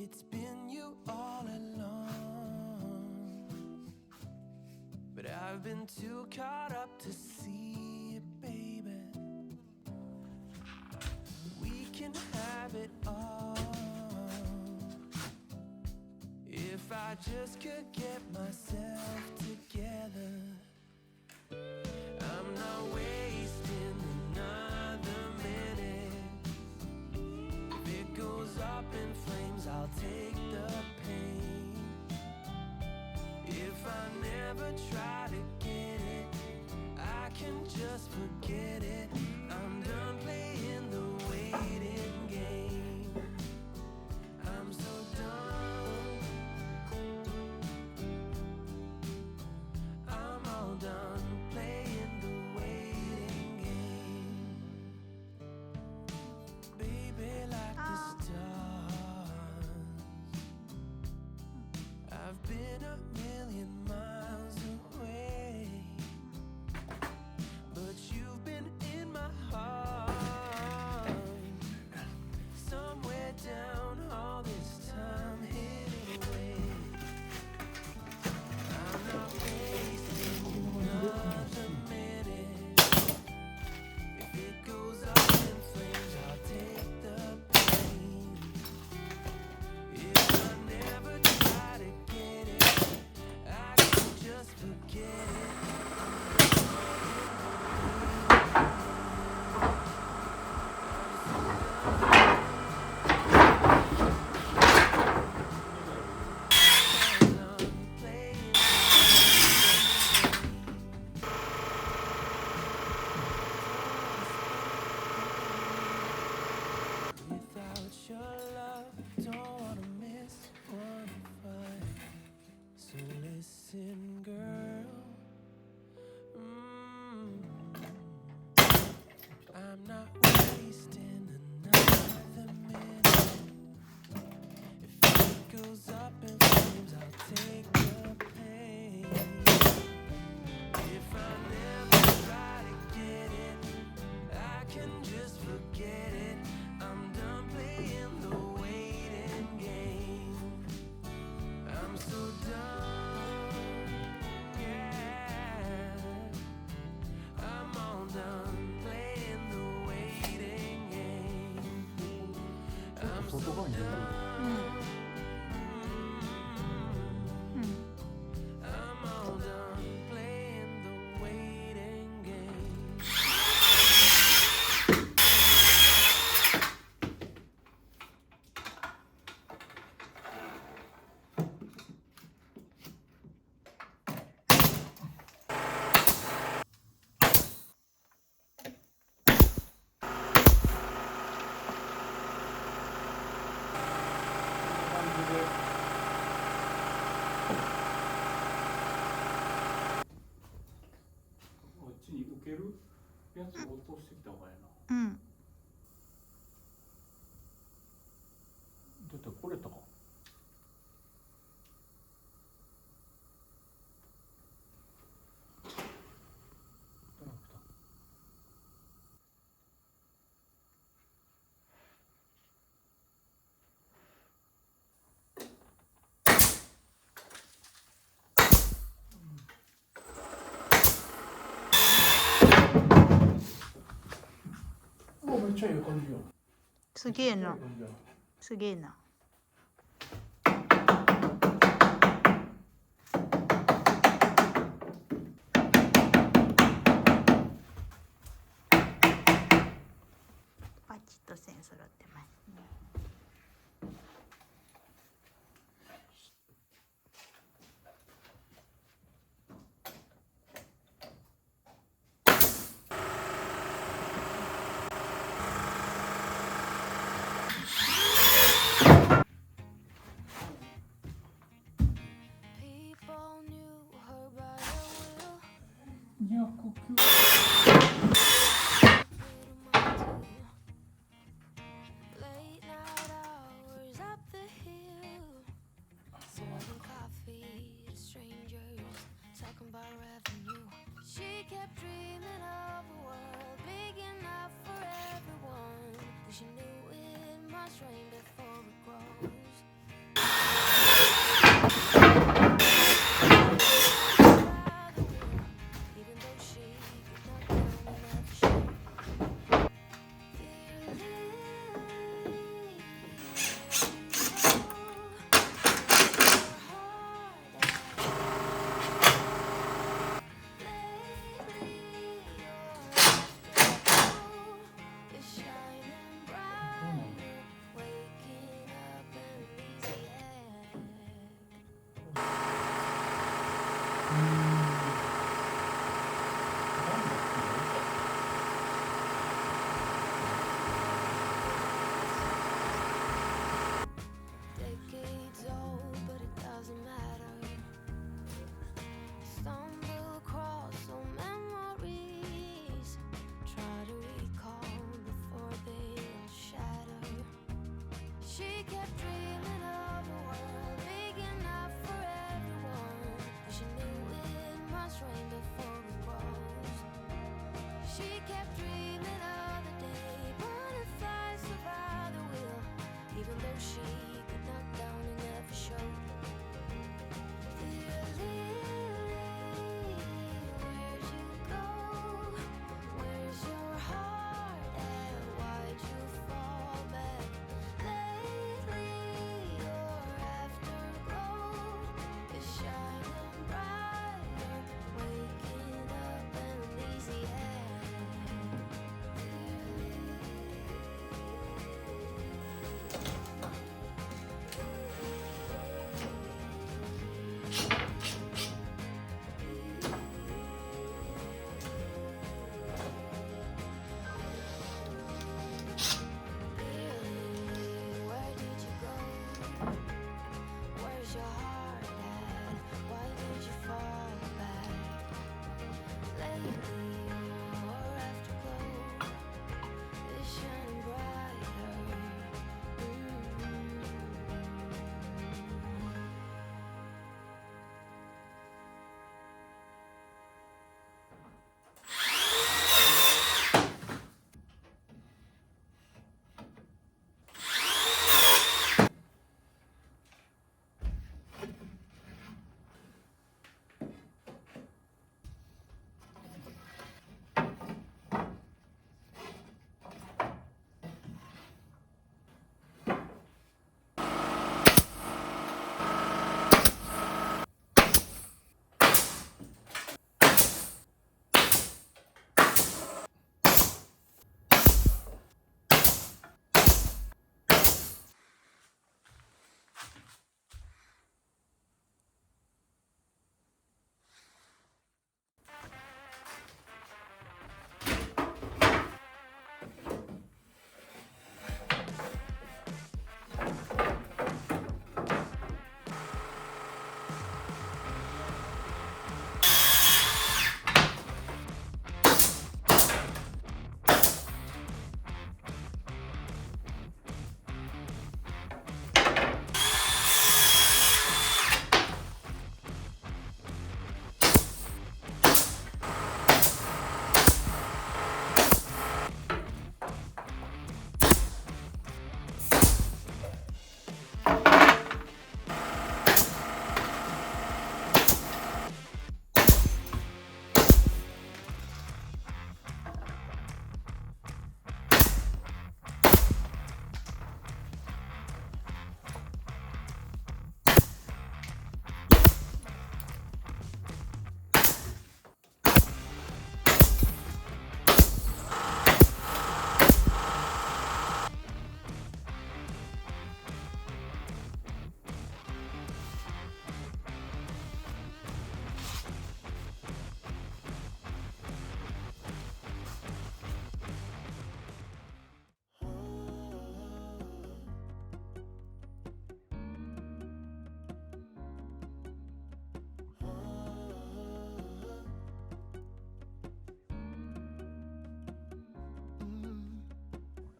It's been you all along, but I've been too caught up to see it, baby. We can have it all if I just could get myself together. I'm not wasting another minute. If it goes up in flames, I'll take the pain. If I never try to get it, I can just forget it. I'm done playing the waiting game. I'm so done. I'm all done playing the waiting game. Baby, like the stars, I've been a million miles away, but you've been in my heart, somewhere down all this time hidden away. I'm not wasting another minute. If it goes up in flames, I'll take the pain. If I never try to get it, I can just forget it. I'm done playing without your love. Don't wanna miss one fight. So listen, girl. I'm not wasting another minute. If it goes up in flames, I'll take the pain. If I never try to get it, I can just forget it. I'm done playing the waiting game. I'm so done, yeah. I'm all done playing the waiting game. I'm so done. I'm all done playing the waiting game.こっちに受けるやつを落としてきた方がいいな。うん。だってこれとか。めっちゃいい感じよ。すげえな。いい感じや。すげえな。パチッと線揃ってますね。She knew it must rain before it grows. She kept dreaming of a world big enough for everyone, but she knew it must rain before it grows. She kept dreaming of the day butterflies survive the wheel, even though she could knock down and never show. Dear Lily, where'd you go? Where's your heart at? Why'd you fall back? Lately your afterglow is shining brighter, waking up an uneasy head. Where did you go? Where's your heart at? Why did you fall back? Lately your afterglow is shining brighter.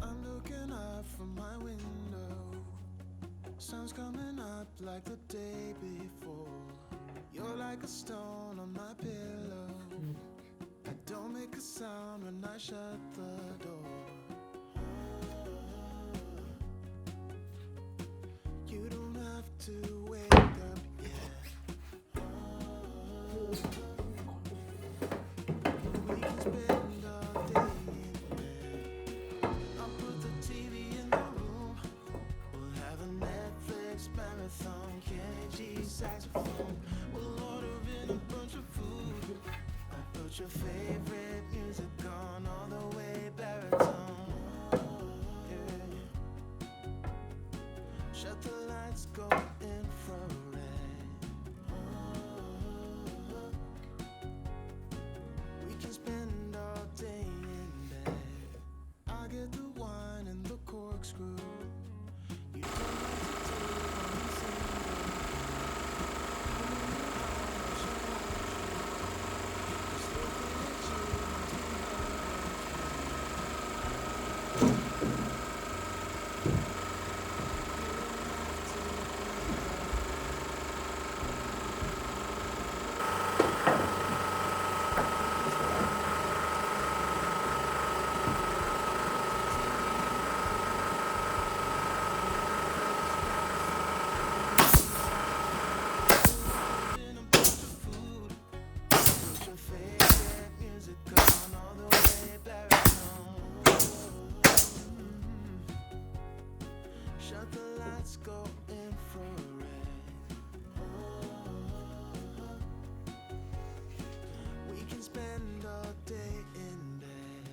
I'm looking up from my window. Sun's coming up like the day before. You're like a stone on my pillow. I don't make a sound when I shut the door. You don't have to wake up yet. We can spend all day in bed. I'll put the TV in the room. We'll have a Netflix marathon, Kenny G saxophone. We'll order in a bunch of food. I'll put your favorite music on all the way baritone. Yeah. Shut the lights, go infrared. We can spend all day in bed. I'll get the wine and the corkscrew. You don't have to do anything. lights go infrared. We can spend all day in bed.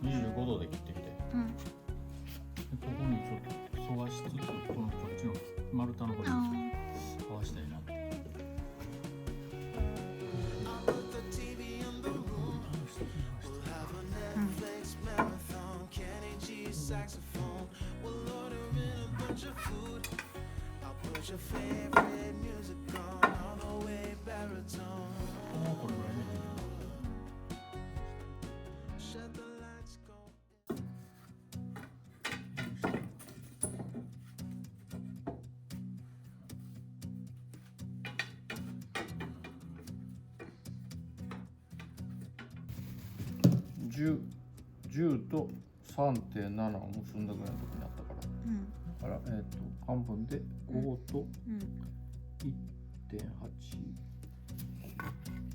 25度で切ってみて。うんでここにちょっと沿わしつつ、このこっちの丸太の方にあ合わせたいなって。I'll put the TV in the room. We'll have a Netflix marathon. Kenny G saxophone. We'll order in a bunch of food. I'll put your favorite music on all the way baritone. これぐらいね。 Shut the lights go. 10と 3.7 を結んだぐらいのところにあったから、うんだから半分で5とうん 1.8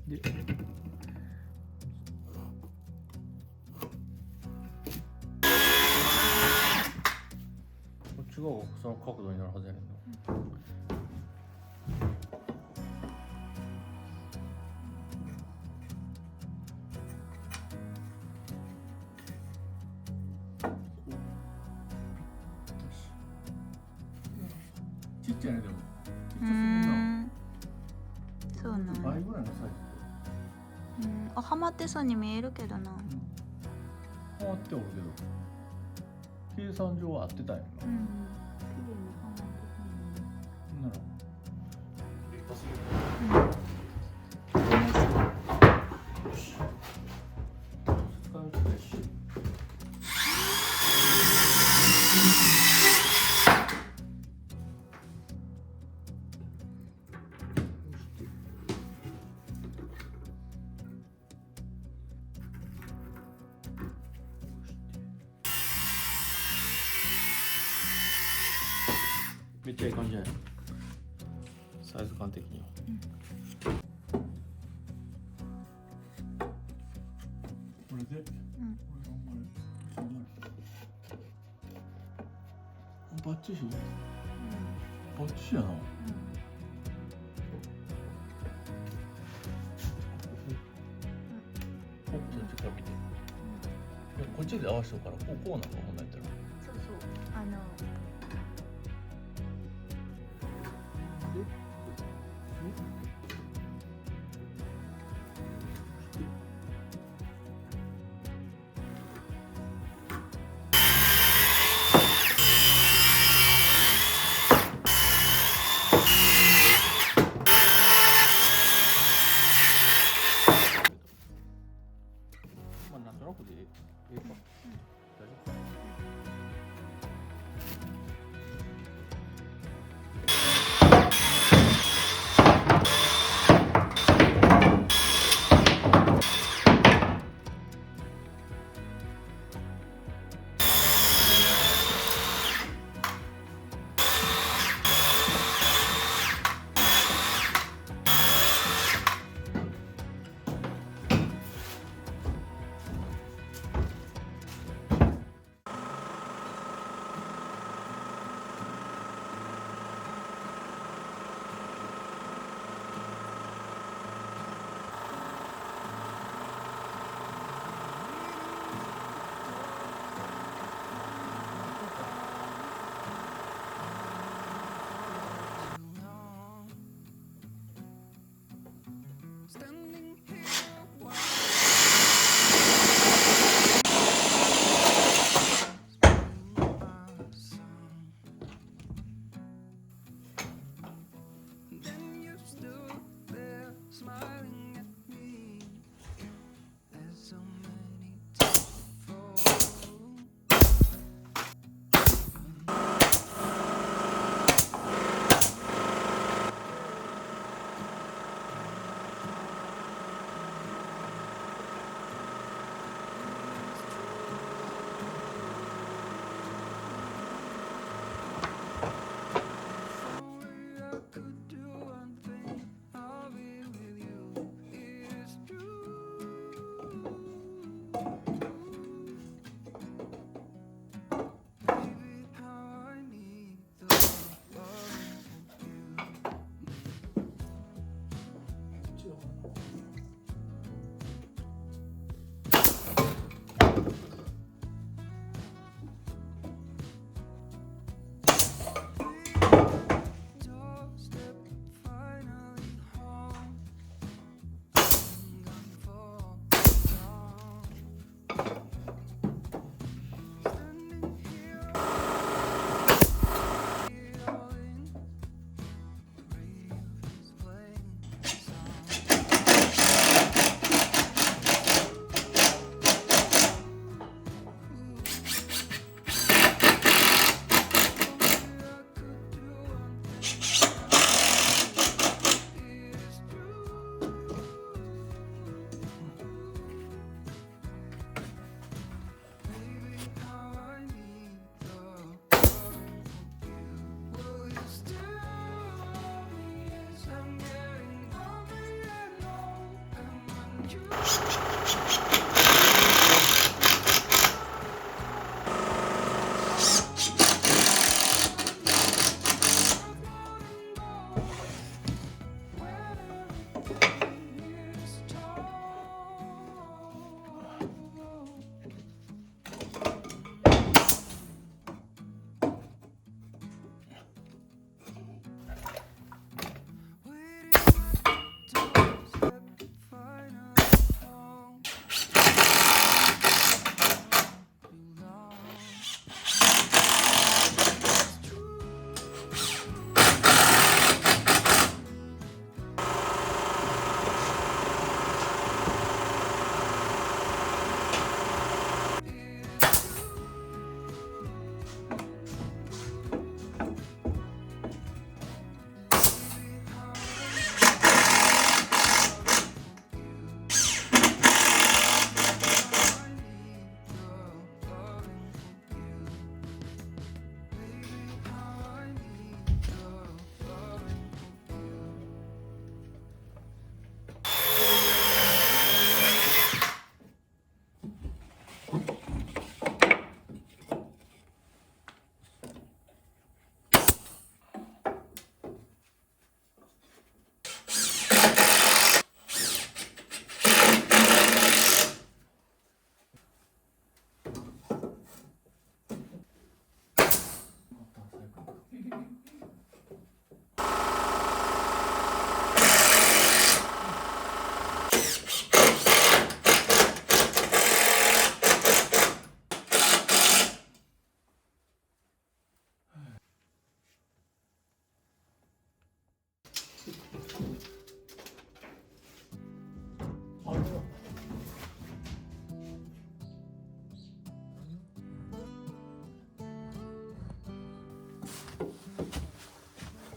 で、こっちがその角度になるはずやねんな。ちっちゃいねでも。ちっちゃすぎるな。そうなんや倍ぐらいのサイズで。あ、はまってそうに見えるけどな。変わっておるけど計算上は合ってたんやな。綺麗にはまってなら使うとねしめっちゃいい感じじゃないサイズ感的には、これで、これがバッチリバッチリやな、こっちから見て、こっちで合わせてるからこうなのかほんなんやったらそうそうまあなんとなくでええか、大丈夫か。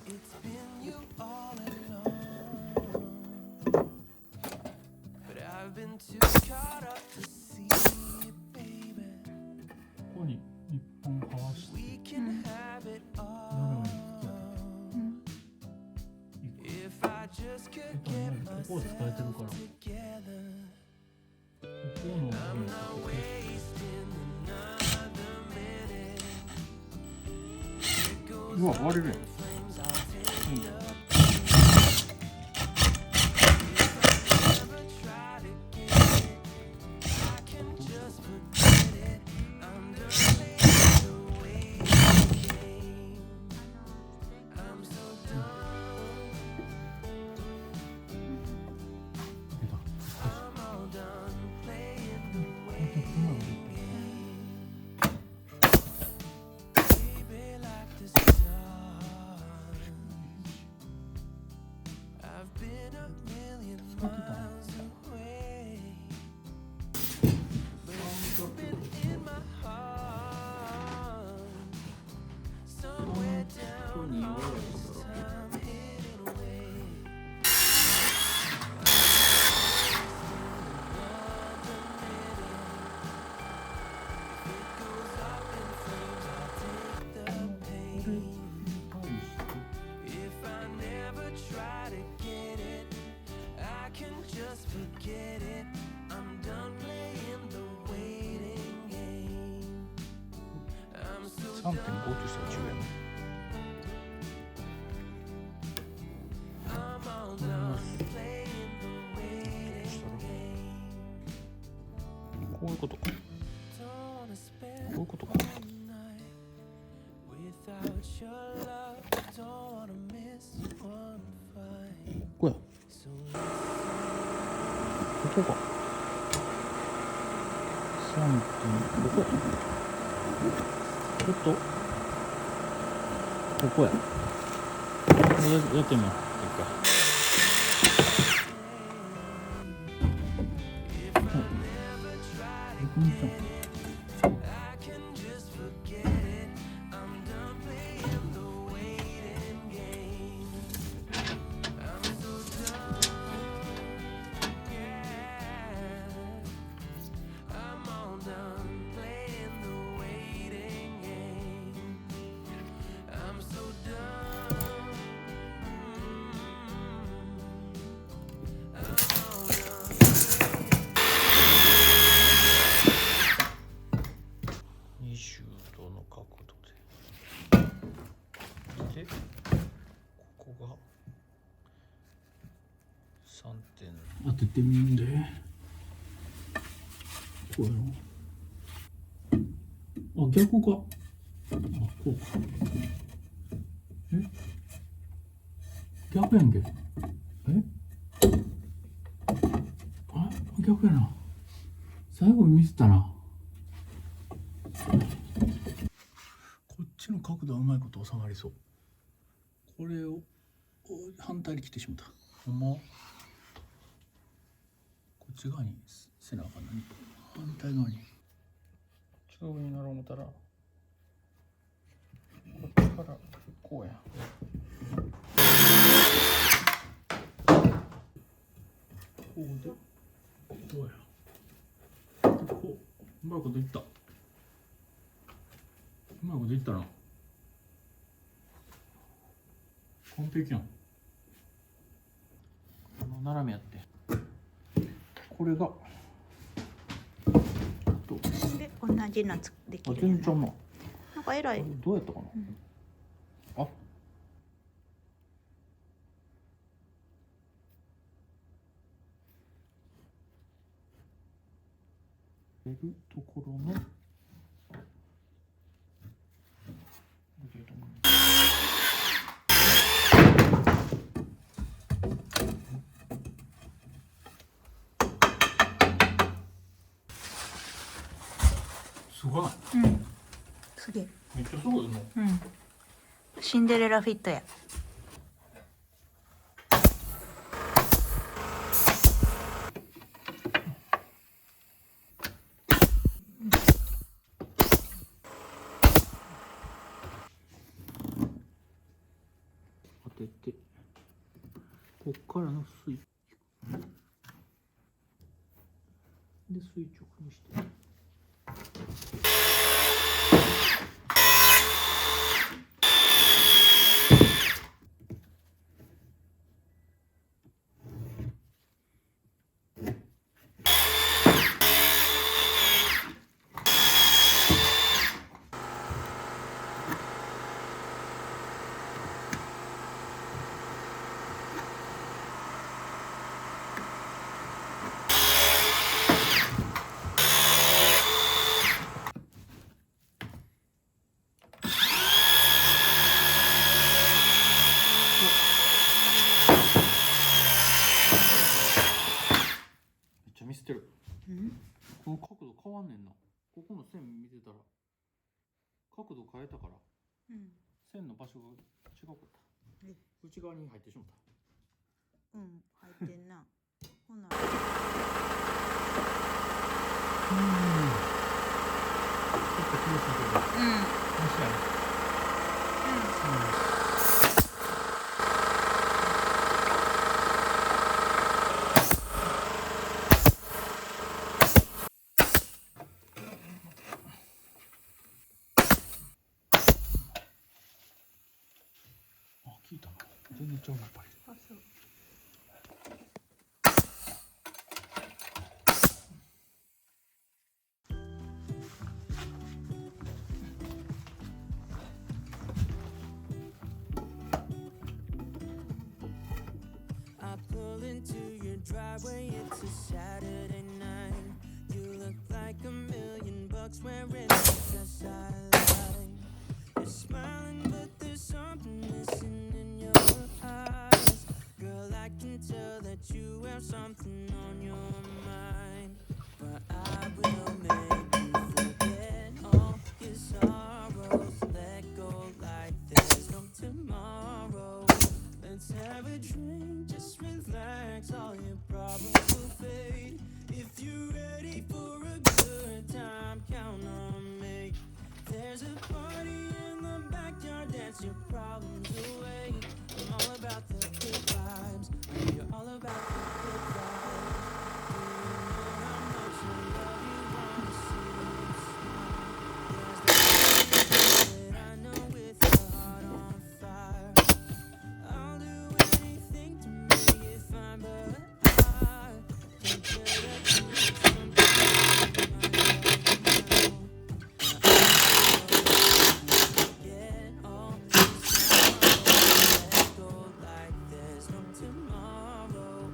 It's been you all along, but I've been too caught up to see it, baby. ここに一本はわして We can have it 斜 all めに突き当てる。 if I just could get ここを使えてるから、こ together. この部分を I'm こ not こで wasting another minute. It goes うわ割れるやん。 flames, I'll take うん the never try to get it. I can just forget it. I'm done playing the waiting game. I'm so done. I'm all done playing the waiting game. Baby, like the stars, I've been a million miles away, but you've been in my heart, somewhere down all this time hidden away. It goes up in flames, I'll take the pain. If I never try to get it, I can just forget it. I'm done playing the waiting game. I'm so 3.5 としたら10円。 I'm all done playing the waiting game. こういうことか。 Don't wanna spend こういうことか。 all night without your love. Don't wanna miss one fight. ここや。 So ここか。3.5ここや。ちょっとここや。やってみよう。一回。こんにちは。 I can just forget it. I'm done playing the waiting game. I'm so done. Yeah. I'm all done playing the waiting game. I'm so done. ててみんで。こうやろ。あ、逆か。あ、こうか。え、逆やんけ。あ、逆やな。最後ミスったな。こっちの角度はうまいこと収まりそう。これを反対に切ってしまった。ほんま。こっち側にせなあかんのに。反対側に。こっち側になろう思ったら、こっちからこうや。こうで、どうや。こう、うまいこといった。うまいこといったな。完璧やん。斜めやって。これがどうで同じのできる。全然な。なんか偉い。どうやったかな。あ。るところの。すごい。うん。すげえ。めっちゃすごいの。うん。シンデレラフィットや。当てて。こっからのスイッチ。で、スイッチをオフにして。見せてる。この角度変わんねんな。ここの線見てたら角度変えたから、線の場所が違うかった。内側に入ってしまった。うん、入ってんな。ほな。ちょっと気持ちいいけど。面白いね。聞いたな。全然ちゃうな、やっぱり。あ、そう。I pull into your driveway, it's a Saturday night. You look like $1,000,000 wearing dress I like. You're smiling, but there's something missing in your eyes. Girl, I can tell that you have something on your mind. But I will make you forget all your sorrows. Let go like there's no tomorrow. Let's have a drink, just relax, all your problems will fade. If you're ready for a good time, count on me. There's a party in the backyard, dance your problems away. I'm all about the good vibes, you're all about the good vibes. Do you know how much I love you, wanna see you smile? There's the that I know with your heart on fire. I'll do anything to make it fine, but I can't tell that you need something in my life now. Get all this sorrow, let go like there's no tomorrow.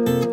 す。